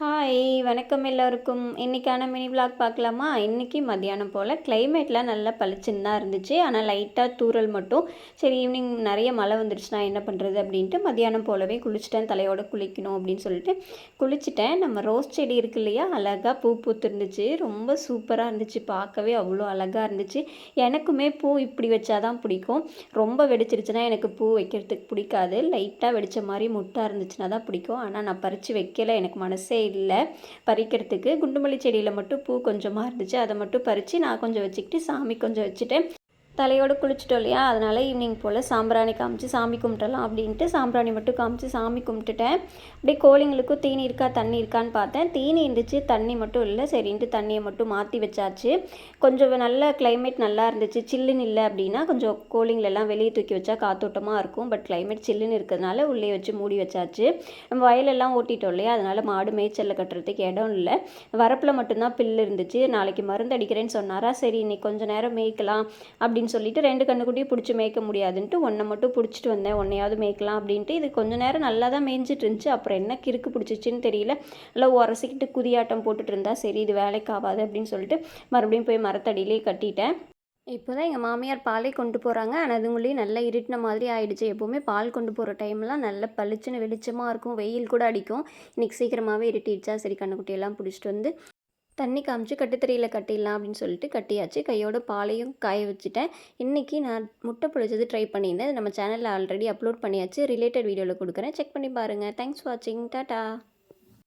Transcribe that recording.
Hi வணக்கம் எல்லோருக்கும். இன்றைக்கான மினி விளாக் பார்க்கலாமா? இன்றைக்கி மத்தியானம் போல் கிளைமேட்லாம் நல்லா பளிச்சுன்னு தான் இருந்துச்சு. ஆனால் லைட்டாக தூறல் மட்டும். சரி ஈவினிங் நிறைய மழை வந்துருச்சுன்னா என்ன பண்ணுறது அப்படின்ட்டு மத்தியானம் போலவே குளிச்சிட்டேன். தலையோடு குளிக்கணும் அப்படின்னு சொல்லிட்டு குளிச்சுட்டேன். நம்ம ரோஸ் செடி இருக்கு இல்லையா, அழகாக பூ பூத்துருந்துச்சு. ரொம்ப சூப்பராக இருந்துச்சு, பார்க்கவே அவ்வளோ அழகாக இருந்துச்சு. எனக்குமே பூ இப்படி வச்சாதான் பிடிக்கும். ரொம்ப வெடிச்சிருச்சுன்னா எனக்கு பூ வைக்கிறதுக்கு பிடிக்காது. லைட்டாக வெடித்த மாதிரி முட்டாக இருந்துச்சுன்னா தான் பிடிக்கும். ஆனால் நான் பறித்து வைக்கலை, எனக்கு மனசே இல்லை பறிக்கிறதுக்கு. குண்டுமல்லி செடியில் மட்டும் பூ கொஞ்சமாக இருந்துச்சு, அதை மட்டும் பறித்து நான் கொஞ்சம் வச்சுக்கிட்டு சாமி கொஞ்சம் வச்சுட்டேன். தலையோடு குளிச்சிட்டோம் இல்லையா, அதனால் ஈவினிங் போல் சாம்பிராணி காமிச்சு சாமி கும்பிட்டலாம் அப்படின்ட்டு சாம்பிராணி மட்டும் காமிச்சு சாமி கும்பிட்டுட்டேன். அப்படியே கோழிங்களுக்கும் தீனி இருக்கா தண்ணி இருக்கான்னு பார்த்தேன். தீனி இருந்துச்சு, தண்ணி மட்டும் இல்லை. சரின்ட்டு தண்ணியை மட்டும் மாற்றி வச்சாச்சு. கொஞ்சம் நல்ல கிளைமேட் நல்லா இருந்துச்சு. சில்லுன்னு இல்லை அப்படின்னா கொஞ்சம் கோழிங்களெல்லாம் வெளியே தூக்கி வச்சா காத்தோட்டமாக இருக்கும். பட் கிளைமேட் சில்லுன்னு இருக்கிறதுனால உள்ளே வச்சு மூடி வச்சாச்சு. நம்ம வயலெல்லாம் ஓட்டிட்டோம் இல்லையா, அதனால் மாடு மேய்ச்சலில் கட்டுறதுக்கு இடம் இல்லை. வரப்பில் மட்டும்தான் பில்லு இருந்துச்சு. நாளைக்கு மருந்து அடிக்கிறேன்னு சொன்னாரா, சரி இன்னைக்கு கொஞ்சம் நேரம் மேய்க்கலாம் அப்படின்னு சொல்லிட்டு 2 கன்றுக்குட்டியும் பிடிச்சி மேய்க்க முடியாதுன்ட்டு ஒன்றை மட்டும் பிடிச்சிட்டு வந்தேன். ஒன்றையாவது மேய்க்கலாம் அப்படின்ட்டு. இது கொஞ்சம் நேரம் நல்லா தான் மேய்ஞ்சிட்டு இருந்துச்சு. அப்புறம் என்ன கிறுக்கு பிடிச்சிச்சின்னு தெரியல, நல்லா உரசிக்கிட்டு குதியாட்டம் போட்டுட்டு இருந்தா. சரி இது வேலைக்கு ஆகாது அப்படின்னு சொல்லிட்டு மறுபடியும் போய் மரத்தடியிலே கட்டிட்டேன். இப்போ தான் எங்கள் மாமியார் பாலே கொண்டு போகிறாங்க. ஆனால் அதுங்களையும் நல்லா இருட்டின மாதிரி ஆகிடுச்சு. எப்போவுமே பால் கொண்டு போகிற டைம்லாம் நல்ல பளிச்சுன்னு வெளிச்சமாக இருக்கும், வெயில் கூட அடிக்கும். இன்றைக்கி சீக்கிரமாகவே இருட்டிடுச்சா, சரி கண்ணுக்குட்டியெல்லாம் பிடிச்சிட்டு வந்து தண்ணி காமிச்சு கட்டுத்தறியில் கட்டிடலாம் அப்படின்னு சொல்லிட்டு கட்டியாச்சு. கையோட பாலையும் காய வச்சுட்டேன். இன்றைக்கி நான் முட்டை பொழிச்சது ட்ரை பண்ணியிருந்தேன். நம்ம சேனலில் ஆல்ரெடி அப்லோட் பண்ணியாச்சு. ரிலேட்டட் வீடியோவில் கொடுக்குறேன், செக் பண்ணி பாருங்கள். தேங்க்ஸ் ஃபார் வாட்சிங். டாட்டா.